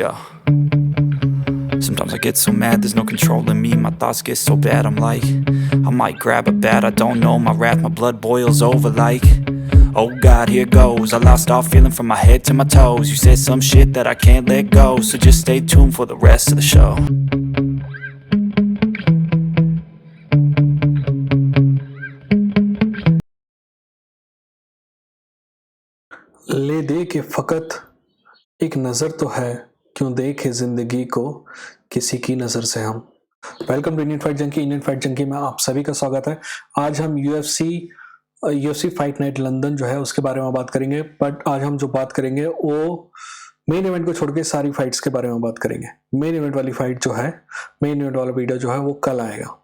Yeah. Sometimes I get so mad, there's no controlling me. My thoughts get so bad, I'm like, I might grab a bat, I don't know. My wrath, my blood boils over like, oh God, here goes. I lost all feeling from my head to my toes. You said some shit that I can't let go, so just stay tuned for the rest of the show. ले दे के फकत एक नज़र तो है, क्यों देखे जिंदगी को किसी की नज़र से हम। Welcome to Indian fight junkie. Indian fight junkie में आप सभी का स्वागत है। आज हम यूएफसी फाइट नाइट लंदन जो है उसके बारे में बात करेंगे, बट आज हम जो बात करेंगे वो मेन इवेंट को छोड़ के सारी फाइट्स के बारे में बात करेंगे। मेन इवेंट वाली फाइट जो है, मेन इवेंट वाला वीडियो जो है वो कल आएगा,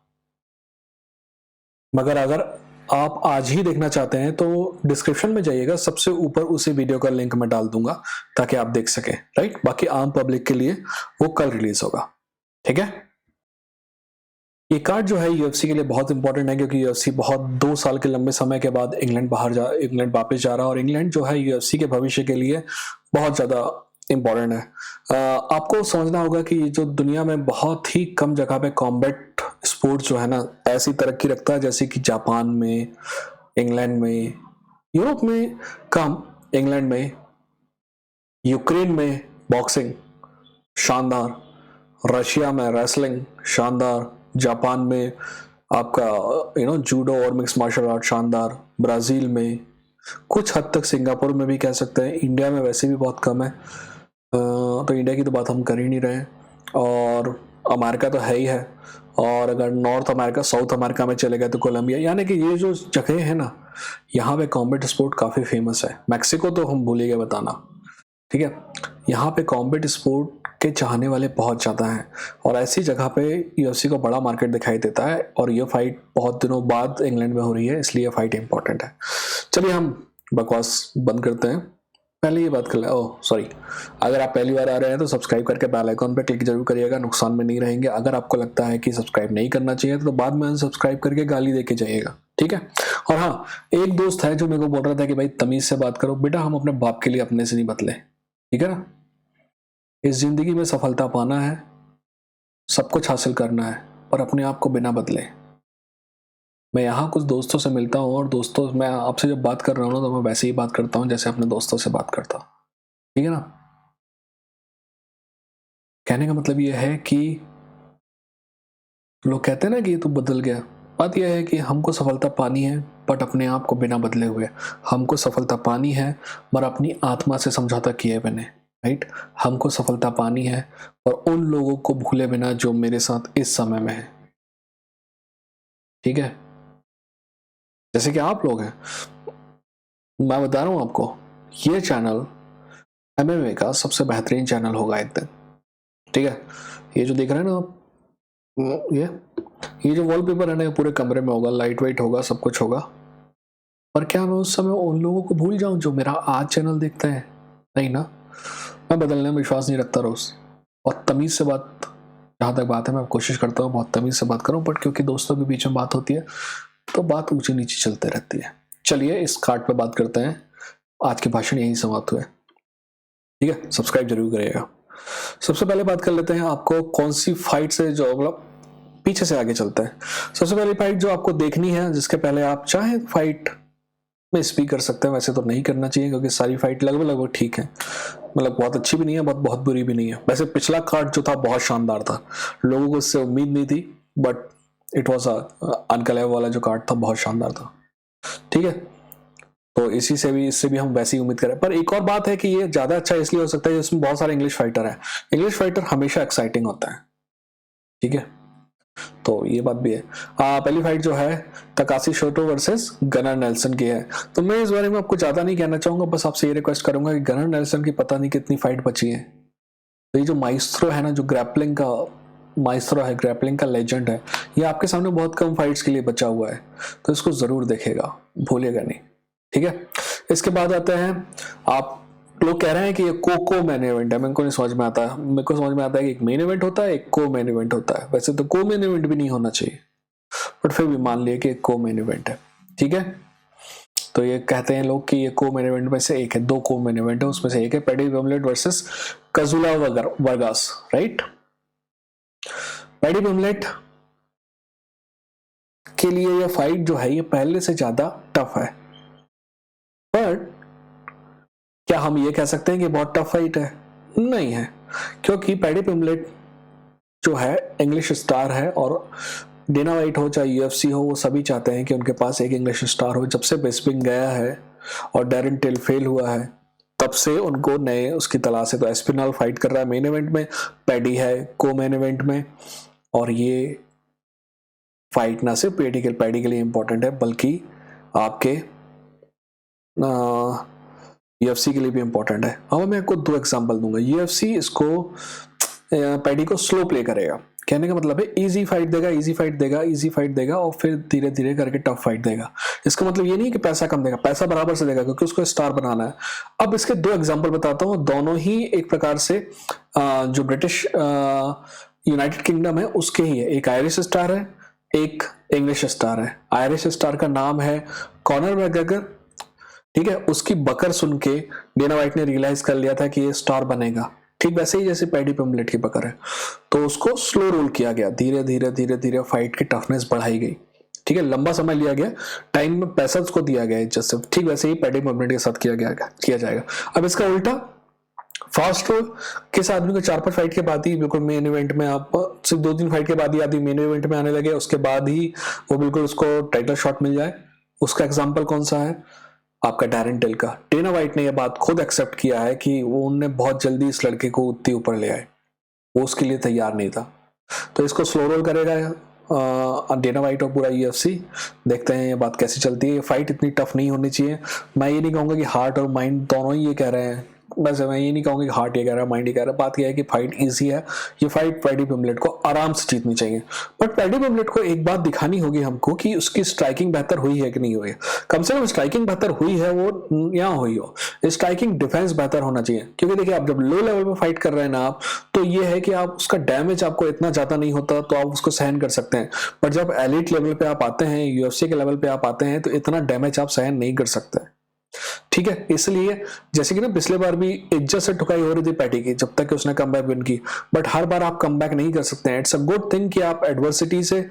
मगर अगर आप आज ही देखना चाहते हैं तो डिस्क्रिप्शन में जाइएगा, सबसे ऊपर उसी वीडियो का लिंक मैं डाल दूंगा ताकि आप देख सकें। राइट, बाकी आम पब्लिक के लिए वो कल रिलीज होगा। ठीक है, ये कार्ड जो है यूएफसी के लिए बहुत इंपॉर्टेंट है, क्योंकि यूएफसी बहुत 2 साल के लंबे समय के बाद इंग्लैंड वापस जा रहा है, और इंग्लैंड जो है यूएफसी के भविष्य के लिए बहुत ज्यादा इंपॉर्टेंट है। आपको समझना होगा कि जो दुनिया में बहुत ही कम जगह पे कॉम्बैट स्पोर्ट जो है ना ऐसी तरक्की रखता है, जैसे कि जापान में, इंग्लैंड में, यूरोप में कम, इंग्लैंड में, यूक्रेन में बॉक्सिंग शानदार, रशिया में रेसलिंग शानदार, जापान में आपका जूडो और मिक्स मार्शल आर्ट शानदार, ब्राजील में, कुछ हद तक सिंगापुर में भी कह सकते हैं। इंडिया में वैसे भी बहुत कम है, तो इंडिया की तो बात हम कर ही नहीं रहे। और अमेरिका तो है ही है, और अगर नॉर्थ अमेरिका, साउथ अमेरिका में चले गए तो कोलंबिया, यानी कि ये जो जगह है ना यहाँ पे कॉम्बैट स्पोर्ट काफ़ी फेमस है। मैक्सिको तो हम भूल ही गए बताना। ठीक है, यहाँ पे कॉम्बैट स्पोर्ट के चाहने वाले बहुत ज़्यादा हैं, और ऐसी जगह पे यूएफसी को बड़ा मार्केट दिखाई देता है। और ये फाइट बहुत दिनों बाद इंग्लैंड में हो रही है, इसलिए फाइट इंपॉर्टेंट है। चलिए हम बकवास बंद करते हैं, पहले ये बात कर ले। ओह सॉरी, अगर आप पहली बार आ रहे हैं तो सब्सक्राइब करके बेल आइकॉन पे क्लिक जरूर करिएगा, नुकसान में नहीं रहेंगे। अगर आपको लगता है कि सब्सक्राइब नहीं करना चाहिए तो बाद में अनसब्सक्राइब करके गाली दे के जाइएगा। ठीक है, और हाँ, एक दोस्त है जो मेरे को बोल रहा था कि भाई तमीज से बात करो। बेटा, हम अपने बाप के लिए अपने से नहीं बदले, ठीक है ना। इस जिंदगी में सफलता पाना है, सब कुछ हासिल करना है, पर अपने आप को बिना बदले। मैं यहाँ कुछ दोस्तों से मिलता हूँ, और दोस्तों, मैं आपसे जब बात कर रहा हूँ ना तो मैं वैसे ही बात करता हूँ जैसे अपने दोस्तों से बात करता हूँ। ठीक है ना। कहने का मतलब ये है कि लोग कहते हैं ना कि ये तो बदल गया। बात यह है कि हमको सफलता पानी है, बट अपने आप को बिना बदले हुए। हमको सफलता पानी है, पर अपनी आत्मा से समझौता किए बिना। राइट, हमको सफलता पानी है और उन लोगों को भूले बिना जो मेरे साथ इस समय में है। ठीक है, जैसे कि आप लोग हैं, मैं बता रहा हूं आपको, ये चैनल एमएमए का सबसे बेहतरीन चैनल होगा एक दिन। ठीक है, ये जो देख रहे हैं ना आप, ये जो वॉलपेपर है ना, पूरे कमरे में होगा, लाइट वाइट होगा, सब कुछ होगा। पर क्या मैं उस समय उन लोगों को भूल जाऊं जो मेरा आज चैनल देखते हैं? नहीं ना। मैं बदलने में विश्वास नहीं रखता रोज, और तमीज से बात, जहां तक बात है मैं कोशिश करता हूँ बहुत तमीज से बात करूं, बट क्योंकि दोस्तों के बीच में बात होती है तो बात ऊंची नीचे चलते रहती है। चलिए इस कार्ड पे बात करते हैं। आज के भाषण यही समाप्त हुए। ठीक है, सब्सक्राइब जरूर करिएगा। सबसे पहले बात कर लेते हैं आपको कौन सी फाइट से, जो मतलब पीछे से आगे चलते हैं। सबसे पहली फाइट जो आपको देखनी है, जिसके पहले आप चाहे फाइट में स्पीक कर सकते हैं, वैसे तो नहीं करना चाहिए क्योंकि सारी फाइट लगभग ठीक है, मतलब बहुत अच्छी भी नहीं है, बहुत बुरी भी नहीं है। वैसे पिछला कार्ड जो था बहुत शानदार था, लोगों को इससे उम्मीद नहीं थी, बट इट वॉज अनकलेव वाला जो कार्ड था बहुत शानदार था। ठीक है, तो इससे भी हम वैसी उम्मीद करें। पर एक और बात है कि ये ज्यादा अच्छा इसलिए हो सकता है इसमें बहुत सारे इंग्लिश फाइटर हैं। इंग्लिश फाइटर हमेशा एक्साइटिंग होता है। ठीक है, तो ये बात भी है। पहली फाइट जो है तकाशी शोटो वर्सेस गनर नेल्सन की है। तो मैं इस बारे में आपको ज्यादा नहीं कहना चाहूंगा, बस आपसे ये रिक्वेस्ट करूंगा कि गनर नेल्सन की पता नहीं कितनी फाइट बची है। तो ये जो माइस्ट्रो है ना, जो ग्रैपलिंग का माइस्ट्रो है, ग्रैपलिंग का लेजेंड है, ये आपके सामने बहुत कम फाइट्स के लिए बचा हुआ है, तो इसको जरूर देखेगा, भूलिएगा नहीं। ठीक है, इसके बाद आते हैं, आप लोग कह रहे हैं कि ये को मेन इवेंट है। मेरे को नहीं समझ में आता है। मेरे को समझ में आता है कि एक मेन इवेंट होता है, एक को मेन इवेंट होता है। वैसे तो को मेन इवेंट भी नहीं होना चाहिए, बट फिर भी मान लिया कि एक को मेन इवेंट है। ठीक है, तो ये कहते हैं लोग कि ये को मेन इवेंट में से एक है, 2 को मेन इवेंट है, उसमें से एक है Paddy Pimblett versus Kazula Vargas, right. Paddy Pimblett के लिए ये फाइट जो है ये पहले से ज्यादा टफ है, बट क्या हम ये कह सकते हैं कि बहुत टफ फाइट है? नहीं है, क्योंकि पैडी पिम्बलेट जो है इंग्लिश स्टार है, और डेना वाइट हो चाहे यूएफसी हो, वो सभी चाहते हैं कि उनके पास एक इंग्लिश स्टार हो। जब से बिस्पिंग गया है और डैरेन टिल फेल हुआ है, तब से उनको नए उसकी तलाश है। तो एस्पिनॉल फाइट कर रहा है मेन इवेंट में, पैडी है को मेन इवेंट में, और ये फाइट ना सिर्फ पैडी के लिए इंपॉर्टेंट है बल्कि आपके यूएफसी के लिए भी इंपॉर्टेंट है। अब मैं आपको 2 एग्जांपल दूंगा। यूएफसी इसको पैडी को स्लो प्ले करेगा, कहने का मतलब है इजी फाइट देगा और फिर धीरे धीरे करके टफ फाइट देगा। इसका मतलब ये नहीं कि पैसा कम देगा, पैसा बराबर से देगा क्योंकि उसको स्टार बनाना है। अब इसके 2 एग्जांपल बताता हूँ, दोनों ही एक प्रकार से जो ब्रिटिश यूनाइटेड किंगडम है उसके ही है। एक आयरिश स्टार है, एक इंग्लिश स्टार है। आयरिश स्टार का नाम है कॉनर मैकग्रेगर, ठीक है। उसकी बकर सुन के डेना वाइट ने रियलाइज कर लिया था कि ये स्टार बनेगा, ठीक वैसे ही जैसे पैडी पिम्बलेट की बकर है। तो उसको स्लो रोल किया गया, धीरे धीरे फाइट की टफनेस बढ़ाई गई, ठीक है। लंबा समय लिया गया, टाइम में पैसा उसको दिया गया, जैसे ठीक वैसे ही पैडी पिम्बलेट के साथ किया जाएगा। अब इसका उल्टा फास्ट रोल किस आदमी को 4-5 फाइट के बाद ही बिल्कुल मेन इवेंट में, आप सिर्फ 2-3 फाइट के बाद ही आदमी मेन इवेंट में आने लगे, उसके बाद ही वो बिल्कुल उसको टाइटल शॉट मिल जाए। उसका एग्जाम्पल कौन सा है? आपका डैरेन टिल का। डेना वाइट ने यह बात खुद एक्सेप्ट किया है कि वो उनने बहुत जल्दी इस लड़के को उतनी ऊपर ले आए, वो उसके लिए तैयार नहीं था। तो इसको स्लो रोल करेगा डेना वाइट और पूरा यूएफसी। देखते हैं ये बात कैसे चलती है। ये फाइट इतनी टफ नहीं होनी चाहिए। मैं ये नहीं कहूँगा कि हार्ट और माइंड दोनों ही ये कह रहे हैं, बस मैं ये नहीं कहूँगा कि हार्ट ये कह रहा है माइंड ये कह रहा है। बात यह है कि फाइट इजी है, ये फाइट पैडी पिम्बलेट को आराम से जीतनी चाहिए। बट पैडी पिम्बलेट को एक बात दिखानी होगी हमको कि उसकी स्ट्राइकिंग बेहतर हुई है कि नहीं हुई है। कम से कम स्ट्राइकिंग बेहतर हुई है, वो यहाँ हुई हो। स्ट्राइकिंग डिफेंस बेहतर होना चाहिए, क्योंकि देखिए आप जब लो लेवल पे फाइट कर रहे हैं ना आप, तो ये है कि आप उसका डैमेज आपको इतना ज्यादा नहीं होता, तो आप उसको सहन कर सकते हैं। पर जब एलिट लेवल पे आप आते हैं, यूएफसी के लेवल पे आप आते हैं, तो इतना डैमेज आप सहन नहीं कर सकते, ठीक है। इसलिए जैसे कि ना पिछले बार भी इज्जत से ठुकाई हो रही थी पैडी की जब तक कि उसने कमबैक विन की, बट हर बार आप कमबैक नहीं कर सकते हैं। इट्स अ गुड थिंग कि आप एडवर्सिटी से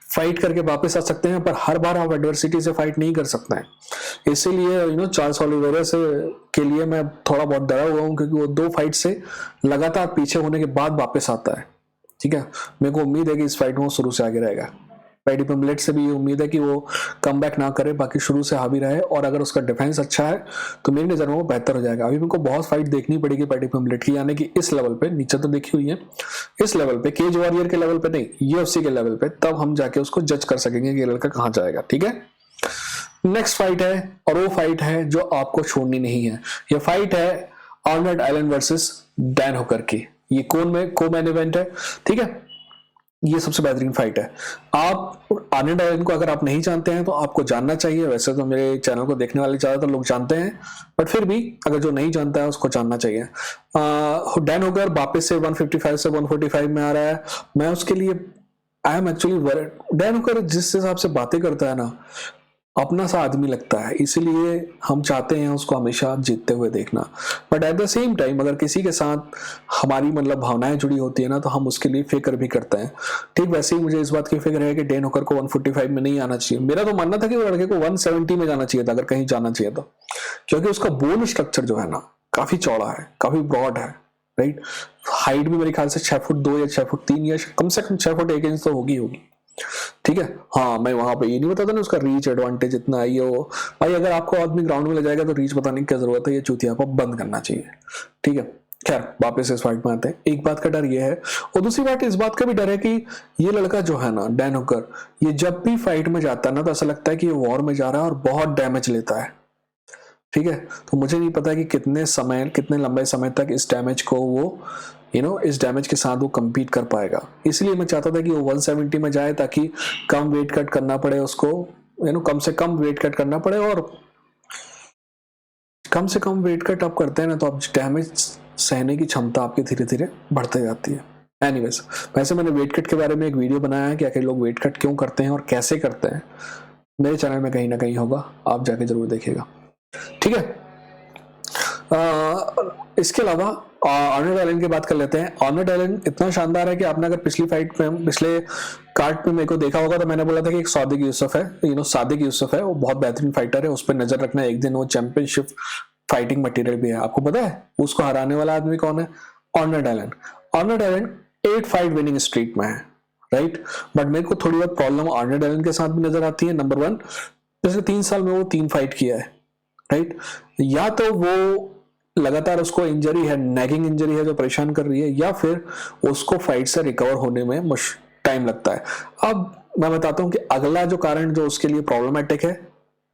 फाइट करके वापस आ सकते हैं, पर हर बार आप एडवर्सिटी से फाइट नहीं कर सकते हैं। इसीलिए चार्ल्स ओलिवेरा से के लिए मैं थोड़ा बहुत डरा हुआ हूं, क्योंकि वो 2 फाइट से लगातार पीछे होने के बाद वापस आता है, ठीक है। मेरे को उम्मीद है कि इस फाइट में वो शुरू से आगे रहेगा। पैडी पिम्बलेट से भी ये उम्मीद है कि वो कमबैक ना करे, बाकी शुरू से हावी रहे, और अगर उसका डिफेंस अच्छा है तो मेरी नज़र में वो बेहतर हो जाएगा। अभी मेरे को बहुत फाइट देखनी पड़ेगी पैडी पिम्बलेट की, यानी कि इस लेवल पे, नीचे तो देखी हुई है, इस लेवल पे, केज वॉरियर के लेवल पे नहीं, यूएफसी के लेवल पे, तब हम जाके उसको जज कर सकेंगे कि ये लड़का कहाँ जाएगा, ठीक है। नेक्स्ट फाइट है, और वो फाइट है जो आपको छोड़नी नहीं है। ये फाइट है Arnold Allen versus Dan Hooker की। ये को मेन इवेंट है, ठीक है। ये सबसे बेहतरीन फाइट है। आप आर्नल्ड एलन को अगर आप नहीं जानते हैं तो आपको जानना चाहिए। वैसे तो मेरे चैनल को देखने वाले ज्यादातर लोग जानते हैं, बट फिर भी अगर जो नहीं जानता है उसको जानना चाहिए। डैन हुकर वापस से 155 से 145 में आ रहा है। मैं उसके लिए I am actually worried. Dan Hooker जिस हिसाब से बातें करता है ना, अपना सा आदमी लगता है, इसीलिए हम चाहते हैं उसको हमेशा जीतते हुए देखना। But at the same time अगर किसी के साथ हमारी भावनाएं जुड़ी होती है ना, तो हम उसके लिए फिक्र भी करते हैं। ठीक वैसे ही मुझे इस बात की फिक्र है कि डैन हुकर को 145 में नहीं आना चाहिए। मेरा तो मानना था कि वो लड़के को 170 में जाना चाहिए था, अगर कहीं जाना चाहिए तो, क्योंकि उसका बोन स्ट्रक्चर जो है ना काफी चौड़ा है, काफी ब्रॉड है, राइट। हाइट भी मेरे ख्याल से 6 फुट 2 या 6 फुट 3 या कम से कम 6 फुट 1 इंच तो होगी, ठीक है। हाँ, मैं वहां पे ये नहीं बताता ना उसका रीच एडवांटेज इतना है। ये वो भाई, अगर आपको आदमी ग्राउंड में ले जाएगा तो रीच बताने की क्या जरूरत है, ये चूतिया को बंद करना चाहिए, ठीक है। खैर वापस इस फाइट में आते हैं। एक बात का डर ये है, और दूसरी बात इस बात का भी डर है कि ये लड़का जो है ना डैन हुकर, ये जब भी फाइट में जाता है ना तो ऐसा लगता है कि ये वॉर में जा रहा है और बहुत डैमेज लेता है, ठीक है। तो मुझे नहीं पता कि कितने लंबे समय तक इस डैमेज को वो इस डैमेज के साथ वो compete कर पाएगा। इसलिए मैं चाहता था कि वो 170 में जाए, ताकि कम वेट कट करना पड़े उसको, कम से कम वेट कट करना पड़े, और कम से कम वेट कट आप करते हैं ना तो आप डैमेज सहने की क्षमता आपकी धीरे धीरे बढ़ते जाती है। एनीवेज, वैसे मैंने वेट कट के बारे में एक वीडियो बनाया है कि आखिर लोग वेट कट क्यों करते हैं और कैसे करते हैं। मेरे चैनल में कहीं ना कहीं होगा, आप जाके जरूर देखिएगा, ठीक है। इसके अलावा आर्नल्ड एलन की बात कर लेते हैं। आर्नल्ड एलन इतना शानदार है कि आपने अगर पिछली फाइट में, पिछले कार्ड पे मेरे को देखा होगा तो मैंने बोला था कि एक सादिक यूसुफ है, सादिक यूसुफ है, वो बहुत बेहतरीन फाइटर है, उस पर नजर रखना, एक दिन वो चैंपियनशिप फाइटिंग मटेरियल भी है। आपको पता है उसको हराने वाला आदमी कौन है? Arnold Allen. Arnold Allen 8 fight winning streak में है, राइट। बट मेरे को थोड़ी बहुत प्रॉब्लम आर्नल्ड एलन के साथ भी नजर आती है। नंबर 1, पिछले 3 साल में वो 3 फाइट किया है, राइट। या तो वो लगातार उसको इंजरी है, नैगिंग इंजरी है जो परेशान कर रही है, या फिर उसको फाइट से रिकवर होने में टाइम लगता है। अब मैं बताता हूं कि अगला जो कारण जो उसके लिए प्रॉब्लमेटिक है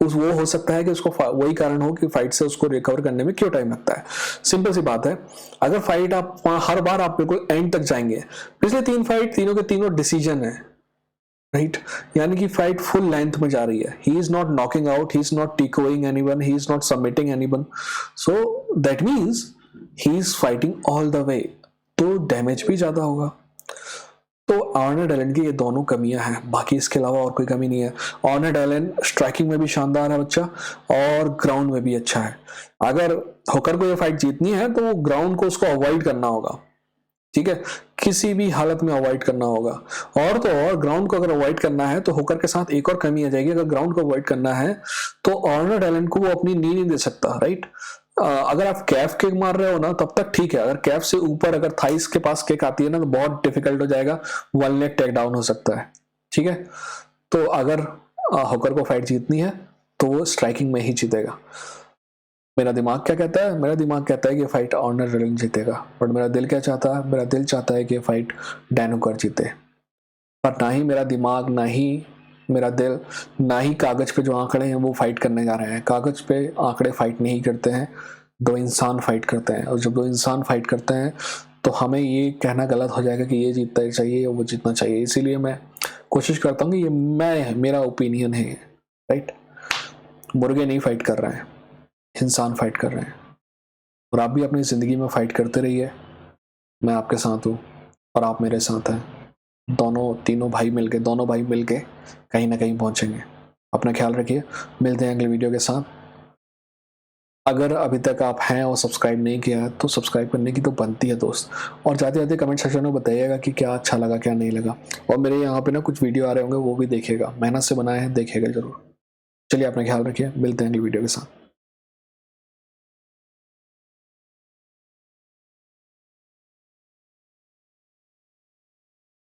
वो हो सकता है कि उसको वही कारण हो कि फाइट से उसको रिकवर करने में क्यों टाइम लगता है। सिंपल सी बात है, अगर फाइट आप हर बार आप बिल्कुल एंड तक जाएंगे, पिछले 3 फाइट तीनों के तीनों डिसीजन है, राइट, यानी कि फाइट फुल लेंथ में जा रही है। He is not knocking out, he is not TKOing anyone, he is not submitting anyone, so that means he is fighting all the way, तो डैमेज भी ज्यादा होगा। तो आर्नल्ड एलन की ये दोनों कमियां हैं, बाकी इसके अलावा और कोई कमी नहीं है। आर्नल्ड एलन स्ट्राइकिंग में भी शानदार है बच्चा, और ग्राउंड में भी अच्छा है। अगर होकर को ये फाइट जीतनी है तो ग्राउंड को उसको अवॉइड करना होगा, ठीक है, किसी भी हालत में अवॉइड करना होगा। और तो और ग्राउंड को अगर अवॉइड करना है तो होकर के साथ एक और कमी आ जाएगी, अगर ग्राउंड को अवॉइड करना है तो आर्नल्ड एलन को वो अपनी नी नहीं दे सकता, राइट। अगर आप कैफ किक मार रहे हो ना तब तक ठीक है, अगर कैफ से ऊपर अगर थाइस के पास किक आती है ना तो बहुत डिफिकल्ट हो जाएगा, 1 लेग टेक डाउन हो सकता है, ठीक है। तो अगर होकर को फाइट जीतनी है तो वो स्ट्राइकिंग में ही जीतेगा। मेरा दिमाग क्या कहता है? मेरा दिमाग कहता है कि फाइट आर्नल्ड एलन जीतेगा, बट मेरा दिल क्या चाहता है? मेरा दिल चाहता है कि फाइट डैन हुकर जीते। पर ना ही मेरा दिमाग, ना ही मेरा दिल, ना ही कागज पे जो आंकड़े हैं वो फाइट करने जा रहे हैं। कागज पे आंकड़े फाइट नहीं करते हैं, 2 इंसान फाइट करते हैं। और जब 2 इंसान फाइट करते हैं तो हमें ये कहना गलत हो जाएगा कि ये जीतना चाहिए या वो जीतना चाहिए। इसीलिए मैं कोशिश करता हूँ कि ये मेरा ओपिनियन है, राइट। मुर्गे नहीं फाइट कर रहे हैं, इंसान फाइट कर रहे हैं। और आप भी अपनी ज़िंदगी में फाइट करते रहिए, मैं आपके साथ हूँ और आप मेरे साथ हैं। दोनों भाई मिलके कहीं ना कहीं पहुंचेंगे। अपना ख्याल रखिए, मिलते हैं अगले वीडियो के साथ। अगर अभी तक आप हैं और सब्सक्राइब नहीं किया है तो सब्सक्राइब करने की तो बनती है दोस्त। और जाते जाते कमेंट सेक्शन में बताइएगा कि क्या अच्छा लगा, क्या नहीं लगा। और मेरे यहाँ पे ना कुछ वीडियो आ रहे होंगे, वो भी देखिएगा, मेहनत से बनाए हैं, देखिएगा जरूर। चलिए अपना ख्याल रखिए, मिलते हैं अगले वीडियो के साथ।